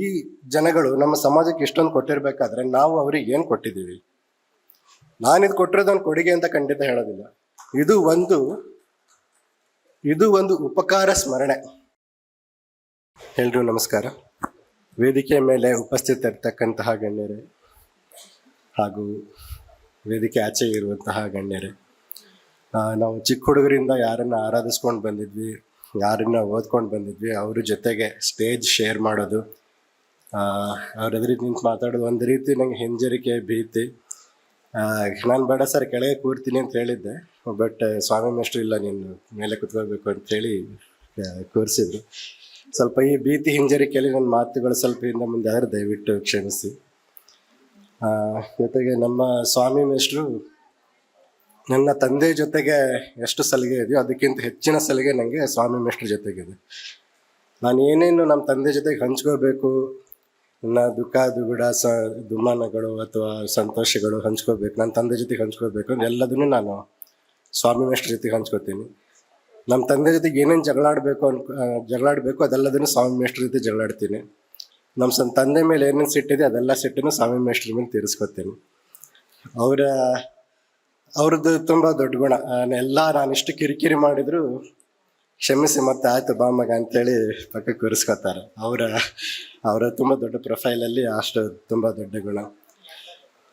ಈ ಜನಗಳು ನಮ್ಮ ಸಮಾಜಕ್ಕೆ ಇಷ್ಟೊಂದು ಕೊಟ್ಟಿರ್ಬೇಕಾದ್ರೆ ನಾವು ಅವ್ರಿಗೆ ಏನು ಕೊಟ್ಟಿದ್ದೀವಿ? ನಾನಿದು ಕೊಟ್ಟಿರೋದೊಂದು ಕೊಡುಗೆ ಅಂತ ಖಂಡಿತ ಹೇಳೋದಿಲ್ಲ. ಇದು ಒಂದು ಉಪಕಾರ ಸ್ಮರಣೆ. ಎಲ್ರಿಗೂ ನಮಸ್ಕಾರ. ವೇದಿಕೆ ಮೇಲೆ ಉಪಸ್ಥಿತರಿರ್ತಕ್ಕಂತಹ ಗಣ್ಯರೇ ಹಾಗೂ ವೇದಿಕೆ ಆಚೆ ಇರುವಂತಹ ಗಣ್ಯರೇ, ನಾವು ಚಿಕ್ಕ ಹುಡುಗರಿಂದ ಯಾರನ್ನ ಆರಾಧಿಸ್ಕೊಂಡು ಬಂದಿದ್ವಿ, ಯಾರನ್ನ ಓದ್ಕೊಂಡು ಬಂದಿದ್ವಿ, ಅವ್ರ ಜೊತೆಗೆ ಸ್ಟೇಜ್ ಶೇರ್ ಮಾಡೋದು, ಅವ್ರ ಎದುರಿಗೆ ನಿಂತು ಮಾತಾಡೋದು ಒಂದು ರೀತಿ ನಂಗೆ ಹಿಂಜರಿಕೆ, ಭೀತಿ. ನಾನು ಬೇಡ ಸರ್ ಕೆಳಗೆ ಕೂರ್ತೀನಿ ಅಂತ ಹೇಳಿದ್ದೆ, ಬಟ್ ಸ್ವಾಮಿ ಮೇಷ್ಟ್ರು ಇಲ್ಲ ನೀನು ಮೇಲೆ ಕುತ್ಕೋಬೇಕು ಅಂತೇಳಿ ಕೂರಿಸಿದ್ರು. ಸ್ವಲ್ಪ ಈ ಭೀತಿ ಹಿಂಜರಿಕೆಯಲ್ಲಿ ನನ್ನ ಮಾತುಗಳು ಸ್ವಲ್ಪ ಹಿಂದೆ ಮುಂದೆ ಆದರೆ ದಯವಿಟ್ಟು ಕ್ಷಮಿಸಿ. ಜೊತೆಗೆ ನಮ್ಮ ಸ್ವಾಮಿ ಮೇಷ್ಟ್ರು ನನ್ನ ತಂದೆ ಜೊತೆಗೆ ಎಷ್ಟು ಸಲಿಗೆ ಇದೆಯೋ ಅದಕ್ಕಿಂತ ಹೆಚ್ಚಿನ ಸಲಿಗೆ ನನಗೆ ಸ್ವಾಮಿ ಮೇಷ್ಟ್ರ ಜೊತೆಗಿದೆ. ನಾನು ಏನೇನು ನಮ್ಮ ತಂದೆ ಜೊತೆಗೆ ಹಂಚ್ಕೋಬೇಕು, ನನ್ನ ದುಃಖ ದುಗುಡ ದುಮ್ಮಾನಗಳು ಅಥವಾ ಸಂತೋಷಗಳು ಹಂಚ್ಕೋಬೇಕು, ನನ್ನ ತಂದೆ ಜೊತೆಗೆ ಹಂಚ್ಕೋಬೇಕು ಅಂದ್ರೆ ಎಲ್ಲದನ್ನು ನಾನು ಸ್ವಾಮಿ ಮೇಷ್ಟ್ರ ಜೊತೆಗೆ ಹಂಚ್ಕೋತೀನಿ. ನಮ್ಮ ತಂದೆ ಜೊತೆಗೆ ಏನೇನು ಜಗಳಾಡಬೇಕು ಅದೆಲ್ಲದನ್ನು ಸ್ವಾಮಿ ಮೇಷ್ಟ್ರ ಜೊತೆ ಜಗಳಾಡ್ತೀನಿ. ನಮ್ಮ ತಂದೆ ಮೇಲೆ ಏನೇನು ಸಿಟ್ಟಿದೆ ಅದೆಲ್ಲ ಸಿಟ್ಟನ್ನು ಸ್ವಾಮಿ ಮೇಷ್ಟ್ರ ಮೇಲೆ ತೀರಿಸ್ಕೊತೀನಿ. ಅವ್ರದ್ದು ತುಂಬ ದೊಡ್ಡ ಗುಣ. ನಾನು ಇಷ್ಟು ಕಿರಿಕಿರಿ ಮಾಡಿದ್ರು ಕ್ಷಮಿಸಿ ಮತ್ತೆ ಆಯ್ತು ಬಾ ಮಗ ಅಂತೇಳಿ ಪಕ್ಕಕ್ಕೆ ಕೂರಿಸ್ಕೊತಾರೆ. ಅವರ ತುಂಬ ದೊಡ್ಡ ಪ್ರೊಫೈಲಲ್ಲಿ ಅಷ್ಟು ತುಂಬ ದೊಡ್ಡ ಗುಣ.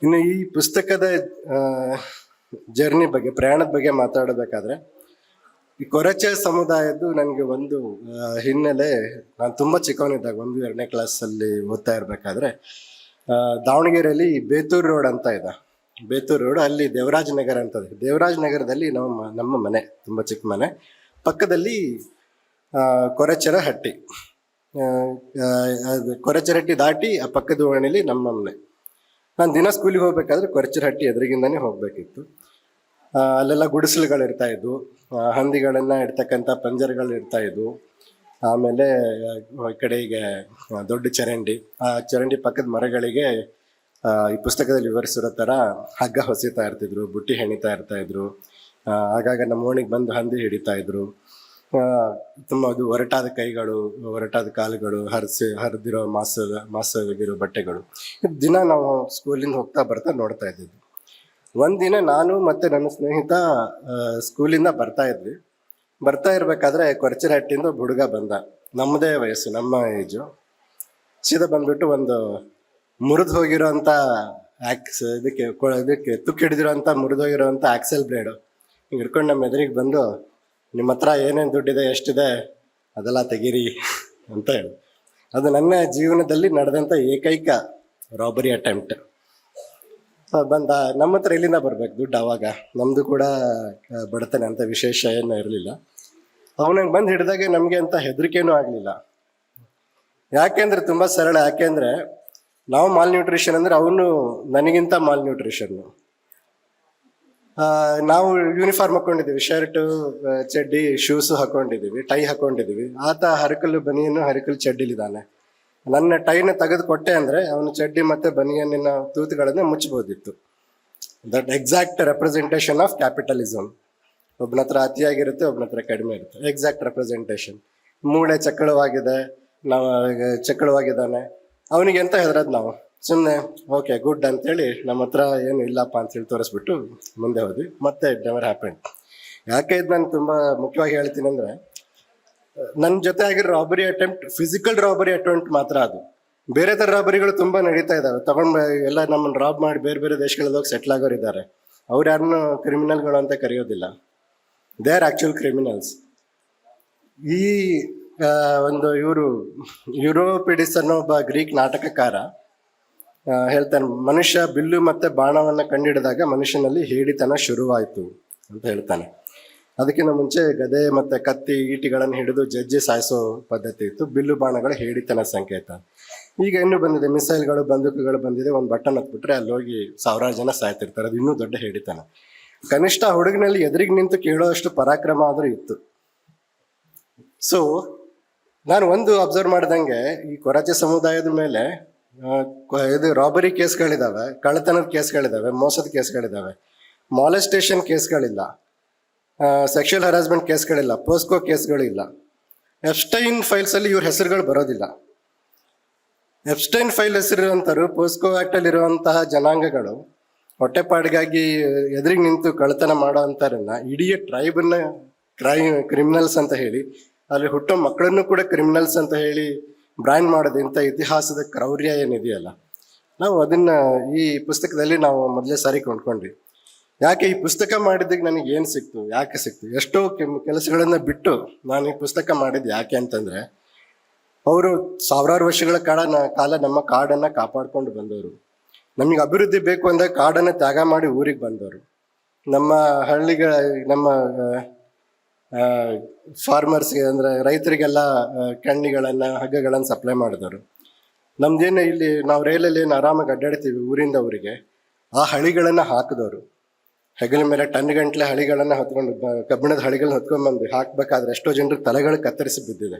ಇನ್ನು ಈ ಪುಸ್ತಕದ ಜರ್ನಿ ಬಗ್ಗೆ, ಪ್ರಯಾಣದ ಬಗ್ಗೆ ಮಾತಾಡಬೇಕಾದ್ರೆ, ಈ ಕೊರಚೆ ಸಮುದಾಯದ್ದು ನನಗೆ ಒಂದು ಹಿನ್ನೆಲೆ. ನಾನು ತುಂಬ ಚಿಕ್ಕವನಿದ್ದಾಗ 1-2ನೇ ಕ್ಲಾಸಲ್ಲಿ ಓದ್ತಾ ಇರಬೇಕಾದ್ರೆ ದಾವಣಗೆರೆಯಲ್ಲಿ ಬೇತೂರು ರೋಡ್ ಅಂತ ಇದೆ. ಬೇತೂರು ರೋಡ್, ಅಲ್ಲಿ ದೇವರಾಜ ನಗರ ಅಂತದೆ. ದೇವರಾಜ ನಗರದಲ್ಲಿ ನಮ್ಮ ಮನೆ ತುಂಬ ಚಿಕ್ಕ ಮನೆ, ಪಕ್ಕದಲ್ಲಿ ಕೊರಚರ ಹಟ್ಟಿ. ಕೊರಚರ ಹಟ್ಟಿ ದಾಟಿ ಆ ಪಕ್ಕದ ಓಣಿಲಿ ನಮ್ಮ ಮನೆ. ನಾನು ದಿನ ಸ್ಕೂಲಿಗೆ ಹೋಗ್ಬೇಕಾದ್ರೆ ಕೊರಚರ ಹಟ್ಟಿ ಎದುರಿಗಿಂದನೇ ಹೋಗ್ಬೇಕಿತ್ತು. ಅಲ್ಲೆಲ್ಲ ಗುಡಿಸಲುಗಳು ಇರ್ತಾ ಇದ್ವು, ಹಂದಿಗಳನ್ನ ಇಡ್ತಕ್ಕಂಥ ಪಂಜರಗಳು ಇರ್ತಾ ಇದ್ವು. ಆಮೇಲೆ ಈ ಕಡೆಗೆ ದೊಡ್ಡ ಚರಂಡಿ, ಆ ಚರಂಡಿ ಪಕ್ಕದ ಮರಗಳಿಗೆ ಈ ಪುಸ್ತಕದಲ್ಲಿ ವಿವರಿಸಿರೋ ಥರ ಹಗ್ಗ ಹೊಸಿತಾ ಇರ್ತಿದ್ರು, ಬುಟ್ಟಿ ಹೆಣಿತಾ ಇರ್ತಾ ಇದ್ರು. ಆಗಾಗ ನಮ್ಮ ಓಣಿಗೆ ಬಂದು ಹಂದಿ ಹಿಡಿತಾ ಇದ್ರು. ತುಂಬ ಅದು ಒರಟಾದ ಕೈಗಳು, ಒರಟಾದ ಕಾಲುಗಳು, ಹರಿದಿರೋ ಮಾಸಗಿರೋ ಬಟ್ಟೆಗಳು. ದಿನ ನಾವು ಸ್ಕೂಲಿಂದ ಹೋಗ್ತಾ ಬರ್ತಾ ನೋಡ್ತಾ ಇದ್ದಿದ್ದು. ಒಂದಿನ ನಾನು ಮತ್ತು ನನ್ನ ಸ್ನೇಹಿತ ಸ್ಕೂಲಿಂದ ಬರ್ತಾ ಇರ್ಬೇಕಾದ್ರೆ ಕೊರಚರ ಹಟ್ಟಿಂದ ಒಬ್ಬ ಹುಡುಗ ಬಂದ. ನಮ್ಮದೇ ವಯಸ್ಸು, ನಮ್ಮ ಏಜು. ಸೀದಾ ಬಂದ್ಬಿಟ್ಟು ಒಂದು ಮುರಿದು ಹೋಗಿರೋ ಅಂಥ ಇದಕ್ಕೆ ತುಕ್ಕು ಹಿಡಿದಿರೋಂಥ ಮುರಿದೋಗಿರೋಂಥ ಆಕ್ಸೆಲ್ ಬ್ಲೇಡು ಹಿಂಗೆ ಹಿಡ್ಕೊಂಡು ನಮ್ಮ ಎದುರಿಗೆ ಬಂದು, ನಿಮ್ಮ ಹತ್ರ ಏನೇನು ದುಡ್ಡಿದೆ, ಎಷ್ಟಿದೆ ಅದೆಲ್ಲ ತೆಗೀರಿ ಅಂತ ಹೇಳಿ. ಅದು ನನ್ನ ಜೀವನದಲ್ಲಿ ನಡೆದಂಥ ಏಕೈಕ ರಾಬರಿ ಅಟೆಂಪ್ಟ್. ಬಂದ ನಮ್ಮ ಹತ್ರ ಎಲ್ಲಿಂದ ಬರ್ಬೇಕು ದುಡ್ಡು? ಆವಾಗ ನಮ್ಮದು ಕೂಡ ಬಡತನೆ ಅಂತ ವಿಶೇಷ ಏನೂ ಇರಲಿಲ್ಲ. ಅವನಿಗೆ ಬಂದು ಹಿಡಿದಾಗೆ ನಮಗೆ ಅಂತ ಹೆದರಿಕೆನೂ ಆಗಲಿಲ್ಲ. ಯಾಕೆಂದರೆ ತುಂಬ ಸರಳ. ಯಾಕೆಂದರೆ ನಾವು ಮಾಲ್ ನ್ಯೂಟ್ರಿಷನ್ ಅಂದರೆ ಅವನು ನನಗಿಂತ ಮಾಲ್ ನ್ಯೂಟ್ರಿಷನ್ನು. ನಾವು ಯೂನಿಫಾರ್ಮ್ ಹಾಕ್ಕೊಂಡಿದ್ದೀವಿ, ಶರ್ಟು ಚಡ್ಡಿ ಶೂಸು ಹಾಕ್ಕೊಂಡಿದ್ದೀವಿ, ಟೈ ಹಾಕ್ಕೊಂಡಿದ್ದೀವಿ. ಆತ ಹರಕಲು ಬನಿಯನ್ನು ಹರಕಲು ಚಡ್ಡಿಲಿದ್ದಾನೆ. ನನ್ನ ಟೈನ ತೆಗೆದು ಕೊಟ್ಟೆ ಅಂದರೆ ಅವನ ಚಡ್ಡಿ ಮತ್ತು ಬನಿಯನ್ನಿನ ತೂತುಗಳನ್ನು ಮುಚ್ಚಬಹುದಿತ್ತು. That exact representation of capitalism. ಒಬ್ಬನ ಹತ್ರ ಅತಿಯಾಗಿರುತ್ತೆ, ಒಬ್ಬನ ಹತ್ರ ಕಡಿಮೆ ಇರುತ್ತೆ. Exact representation. ಮೂಳೆ ಚಕ್ಕಳವಾಗಿದ್ದಾನೆ, ಅವನಿಗೆ ಎಂತ ಹೆದರೋದು ನಾವು? ಸುಮ್ಮನೆ ಓಕೆ ಗುಡ್ ಅಂತೇಳಿ ನಮ್ಮ ಹತ್ರ ಏನು ಇಲ್ಲಪ್ಪ ಅಂತೇಳಿ ತೋರಿಸ್ಬಿಟ್ಟು ಮುಂದೆ ಹೋದ್ವಿ. ಮತ್ತೆ ಇಟ್ ನೆವರ್ ಹ್ಯಾಪೆಂಡ್. ಯಾಕೆ ಇದು ನಾನು ತುಂಬ ಮುಖ್ಯವಾಗಿ ಹೇಳ್ತೀನಿ ಅಂದರೆ, ನನ್ನ ಜೊತೆ ಆಗಿರೋ robbery attempt physical robbery attempt ಮಾತ್ರ. ಅದು ಬೇರೆ ಥರ ರಾಬರಿಗಳು ತುಂಬ ನಡೀತಾ ಇದ್ದಾವೆ. ತಗೊಂಡು ಎಲ್ಲ ನಮ್ಮನ್ನು ರಾಬ್ ಮಾಡಿ ಬೇರೆ ಬೇರೆ ದೇಶಗಳಲ್ಲಿ ಹೋಗಿ ಸೆಟ್ಲ್ ಆಗೋರು ಇದ್ದಾರೆ. ಅವ್ರು ಯಾರನ್ನೂ ಕ್ರಿಮಿನಲ್ಗಳು ಅಂತ ಕರೆಯೋದಿಲ್ಲ. They are actual criminals. ಈ ಒಂದು ಯುರೋಪಿಡಿಸ್ ಅನ್ನೋ ಒಬ್ಬ ಗ್ರೀಕ್ ನಾಟಕಕಾರ ಹೇಳ್ತಾನೆ, ಮನುಷ್ಯ ಬಿಲ್ಲು ಮತ್ತು ಬಾಣವನ್ನು ಕಂಡುಹಿಡಿದಾಗ ಮನುಷ್ಯನಲ್ಲಿ ಹೇಡಿತನ ಶುರುವಾಯಿತು ಅಂತ ಹೇಳ್ತಾನೆ. ಅದಕ್ಕಿಂತ ಮುಂಚೆ ಗದೆ ಮತ್ತು ಕತ್ತಿ ಈಟಿಗಳನ್ನು ಹಿಡಿದು ಜಜ್ಜಿ ಸಾಯಿಸೋ ಪದ್ಧತಿ ಇತ್ತು. ಬಿಲ್ಲು ಬಾಣಗಳು ಹೇಡಿತನ ಸಂಕೇತ. ಈಗ ಇನ್ನೂ ಬಂದಿದೆ, ಮಿಸೈಲ್ಗಳು, ಬಂದೂಕುಗಳು ಬಂದಿದೆ. ಒಂದು ಬಟನ್ ಹತ್ಬಿಟ್ರೆ ಅಲ್ಲಿ ಹೋಗಿ ಸಾವಿರಾರು ಜನ ಸಾಯ್ತಿರ್ತಾರೆ. ಅದು ಇನ್ನೂ ದೊಡ್ಡ ಹೇಡಿತನ. ಕನಿಷ್ಠ ಹುಡುಗನಲ್ಲಿ ಎದುರಿಗೆ ನಿಂತು ಕೇಳೋಷ್ಟು ಪರಾಕ್ರಮ ಆದರೂ ಇತ್ತು. ಸೊ ನಾನು ಒಂದು ಅಬ್ಸರ್ವ್ ಮಾಡ್ದಂಗೆ, ಈ ಕೊರಚೆ ಸಮುದಾಯದ ಮೇಲೆ ಇದು ರಾಬರಿ ಕೇಸ್ಗಳಿದ್ದಾವೆ, ಕಳ್ಳತನದ ಕೇಸ್ಗಳಿದ್ದಾವೆ, ಮೋಸದ ಕೇಸ್ಗಳಿದ್ದಾವೆ, ಮಾಲೆಸ್ಟೇಷನ್ ಕೇಸ್ಗಳಿಲ್ಲ, ಸೆಕ್ಷುವಲ್ ಹರಾಸ್ಮೆಂಟ್ ಕೇಸ್ಗಳಿಲ್ಲ, ಪೋಸ್ಕೋ ಕೇಸ್ಗಳಿಲ್ಲ. ಎಫ್ಸ್ಟೈನ್ ಫೈಲ್ಸಲ್ಲಿ ಇವ್ರ ಹೆಸರುಗಳು ಬರೋದಿಲ್ಲ. ಎಪ್ಸ್ಟೈನ್ ಫೈಲ್ ಹೆಸರಿರುವಂತರು ಪೋಸ್ಕೋ ಆಕ್ಟ್ ಅಲ್ಲಿ ಇರುವಂತಹ ಜನಾಂಗಗಳು ಹೊಟ್ಟೆಪಾಡಿಗಾಗಿ ಎದುರಿಗೆ ನಿಂತು ಕಳ್ಳತನ ಮಾಡೋ ಅಂತಾರನ್ನ ಇಡೀ ಟ್ರೈಬನ್ನ ಕ್ರಿಮಿನಲ್ಸ್ ಅಂತ ಹೇಳಿ, ಅಲ್ಲಿ ಹುಟ್ಟೋ ಮಕ್ಕಳನ್ನು ಕೂಡ ಕ್ರಿಮಿನಲ್ಸ್ ಅಂತ ಹೇಳಿ ಬ್ರ್ಯಾಂಡ್ ಮಾಡೋದು ಇಂಥ ಇತಿಹಾಸದ ಕ್ರೌರ್ಯ ಏನಿದೆಯಲ್ಲ, ನಾವು ಅದನ್ನ ಈ ಪುಸ್ತಕದಲ್ಲಿ ನಾವು ಮೊದಲೇ ಸಾರಿ ಕೊಂಡ್ಕೊಂಡ್ವಿ. ಯಾಕೆ ಈ ಪುಸ್ತಕ ಮಾಡಿದ್ದಕ್ಕೆ ನನಗೆ ಏನು ಸಿಕ್ತು, ಯಾಕೆ ಸಿಕ್ತು, ಎಷ್ಟೋ ಕೆಲಸಗಳನ್ನ ಬಿಟ್ಟು ನಾನು ಈ ಪುಸ್ತಕ ಮಾಡಿದ್ದು ಯಾಕೆ ಅಂತಂದ್ರೆ, ಅವರು ಸಾವಿರಾರು ವರ್ಷಗಳ ಕಾಲ ನಮ್ಮ ಕಾಡನ್ನ ಕಾಪಾಡ್ಕೊಂಡು ಬಂದವರು. ನಮಗೆ ಅಭಿವೃದ್ಧಿ ಬೇಕು ಅಂದ್ರೆ ಕಾಡನ್ನ ತ್ಯಾಗ ಮಾಡಿ ಊರಿಗೆ ಬಂದವರು. ನಮ್ಮ ಹಳ್ಳಿಗಳ ನಮ್ಮ ಫಾರ್ಮರ್ಸ್ಗೆ ಅಂದ್ರೆ ರೈತರಿಗೆಲ್ಲ ಕಣ್ಣಿಗಳನ್ನ ಹಗ್ಗಗಳನ್ನ ಸಪ್ಲೈ ಮಾಡಿದವರು. ನಮ್ದೇನು ಇಲ್ಲಿ ನಾವು ರೈಲಲ್ಲಿ ಏನು ಆರಾಮಾಗಿ ಅಡ್ಡಾಡ್ತೀವಿ ಊರಿಂದ ಊರಿಗೆ, ಆ ಹಳಿಗಳನ್ನ ಹಾಕಿದವರು. ಹೆಗಲ ಮೇಲೆ ಟನ್ ಗಂಟ್ಲೆ ಹಳಿಗಳನ್ನ ಹೊತ್ಕೊಂಡು ಕಬ್ಬಿಣದ ಹಳಿಗಳನ್ನ ಹೊತ್ಕೊಂಡ್ಬಂದು ಹಾಕ್ಬೇಕಾದ್ರೆ ಎಷ್ಟೋ ಜನರು ತಲೆಗಳು ಕತ್ತರಿಸಿ ಬಿದ್ದಿದೆ.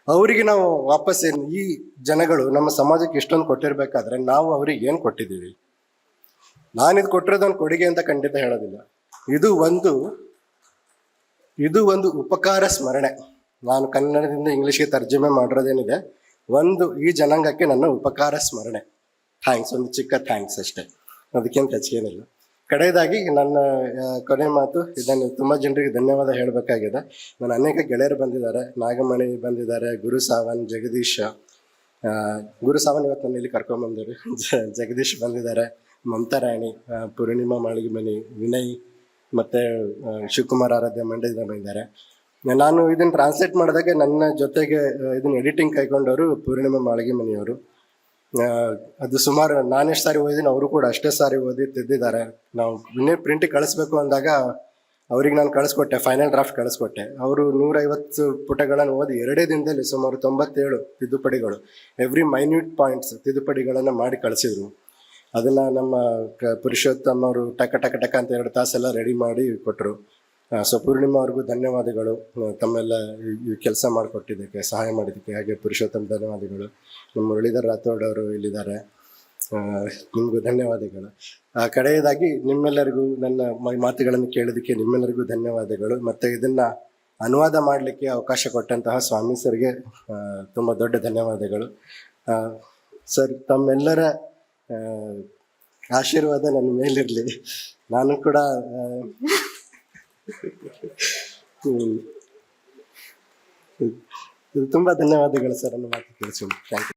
ಅವರಿಗೆ ನಾವು ವಾಪಸ್ ಈ ಜನಗಳು ನಮ್ಮ ಸಮಾಜಕ್ಕೆ ಇಷ್ಟೊಂದು ಕೊಟ್ಟಿರ್ಬೇಕಾದ್ರೆ ನಾವು ಅವ್ರಿಗೆ ಏನು ಕೊಟ್ಟಿದ್ದೀವಿ? ನಾನಿದು ಕೊಟ್ಟಿರೋದೊಂದು ಕೊಡುಗೆ ಅಂತ ಖಂಡಿತ ಹೇಳೋದಿಲ್ಲ. ಇದು ಒಂದು ಉಪಕಾರ ಸ್ಮರಣೆ. ನಾನು ಕನ್ನಡದಿಂದ ಇಂಗ್ಲೀಷ್ಗೆ ತರ್ಜಮೆ ಮಾಡಿರೋದೇನಿದೆ, ಈ ಜನಾಂಗಕ್ಕೆ ನನ್ನ ಉಪಕಾರ ಸ್ಮರಣೆ. ಥ್ಯಾಂಕ್ಸ್, ಒಂದು ಚಿಕ್ಕ ಥ್ಯಾಂಕ್ಸ್ ಅಷ್ಟೇ, ಅದಕ್ಕಿಂತ ಹೆಚ್ಚೇನಿಲ್ಲ. ಕಡೆಯದಾಗಿ ನನ್ನ ಕೊನೆ ಮಾತು, ಇದನ್ನು ತುಂಬ ಜನರಿಗೆ ಧನ್ಯವಾದ ಹೇಳಬೇಕಾಗಿದೆ. ನನ್ನ ಅನೇಕ ಗೆಳೆಯರು ಬಂದಿದ್ದಾರೆ, ನಾಗಮಣಿ ಬಂದಿದ್ದಾರೆ, ಗುರು ಸಾವನ್, ಜಗದೀಶ್. ಗುರು ಸಾವನ್ ಇವತ್ತು ನನ್ನ ಇಲ್ಲಿ ಕರ್ಕೊಂಡ್ಬಂದರು. ಜಗದೀಶ್ ಬಂದಿದ್ದಾರೆ, ಮಮತಾ ರಾಣಿ, ಪೂರ್ಣಿಮಾ ಮಾಳಿಗೆಮನಿ, ವಿನಯ್ ಮತ್ತು ಶಿವಕುಮಾರ್ ಆರಾಧ್ಯ ಮಂಡ್ಯದಿಂದ ಬಂದಿದ್ದಾರೆ. ನಾನು ಇದನ್ನು ಟ್ರಾನ್ಸ್ಲೇಟ್ ಮಾಡಿದಾಗ ನನ್ನ ಜೊತೆಗೆ ಇದನ್ನು ಎಡಿಟಿಂಗ್ ಕೈಗೊಂಡವರು ಪೂರ್ಣಿಮಾ ಮಾಳಿಗೆಮನಿಯವರು. ಅದು ಸುಮಾರು ನಾನೆಷ್ಟು ಸಾರಿ ಓದಿದ್ದೀನಿ, ಅವರು ಕೂಡ ಅಷ್ಟೇ ಸಾರಿ ಓದಿ ತಿದ್ದಿದ್ದಾರೆ. ನಾವು ಇನ್ನೇ ಪ್ರಿಂಟಿಗೆ ಕಳಿಸ್ಬೇಕು ಅಂದಾಗ ಅವ್ರಿಗೆ ನಾನು ಕಳಿಸ್ಕೊಟ್ಟೆ, ಫೈನಲ್ ಡ್ರಾಫ್ಟ್ ಕಳಿಸ್ಕೊಟ್ಟೆ. ಅವರು 150 ಪುಟಗಳನ್ನು ಓದಿ 2 ದಿನದಲ್ಲಿ ಸುಮಾರು 97 ತಿದ್ದುಪಡಿಗಳು, ಎವ್ರಿ ಮೈನ್ಯೂಟ್ ಪಾಯಿಂಟ್ಸ್ ತಿದ್ದುಪಡಿಗಳನ್ನು ಮಾಡಿ ಕಳಿಸಿದ್ರು. ಅದನ್ನು ನಮ್ಮ ಪುರುಷೋತ್ತಮ್ ಅವರು ಟಕ ಟಕ ಟಕ ಅಂತ 2 ತಾಸೆಲ್ಲ ರೆಡಿ ಮಾಡಿ ಕೊಟ್ಟರು. ಸೊ ಪೂರ್ಣಿಮಾ ಅವ್ರಿಗೂ ಧನ್ಯವಾದಗಳು, ತಮ್ಮೆಲ್ಲ ಈ ಕೆಲಸ ಮಾಡಿಕೊಟ್ಟಿದ್ದಕ್ಕೆ, ಸಹಾಯ ಮಾಡಿದ್ದಕ್ಕೆ. ಹಾಗೆ ಪುರುಷೋತ್ತಮ್ ಧನ್ಯವಾದಗಳು. ನಮ್ಮ ಮುರಳೀಧರ್ ರಾಥೋಡ್ ಅವರು ಇಲ್ಲಿದ್ದಾರೆ, ನಿಮಗೂ ಧನ್ಯವಾದಗಳು. ಕಡೆಯದಾಗಿ ನಿಮ್ಮೆಲ್ಲರಿಗೂ ನನ್ನ ಮಾತುಗಳನ್ನು ಕೇಳೋದಕ್ಕೆ ನಿಮ್ಮೆಲ್ಲರಿಗೂ ಧನ್ಯವಾದಗಳು. ಮತ್ತು ಇದನ್ನು ಅನುವಾದ ಮಾಡಲಿಕ್ಕೆ ಅವಕಾಶ ಕೊಟ್ಟಂತಹ ಸ್ವಾಮಿ ಸರ್ಗೆ ತುಂಬ ದೊಡ್ಡ ಧನ್ಯವಾದಗಳು. ಸರ್, ತಮ್ಮೆಲ್ಲರ ಆಶೀರ್ವಾದ ನನ್ನ ಮೇಲಿರಲಿ. ನಾನು ಕೂಡ ತುಂಬ ಧನ್ಯವಾದಗಳು ಸರ್, ನನ್ನ ಮಾತು ತಿಳಿಸಿ. Thank you.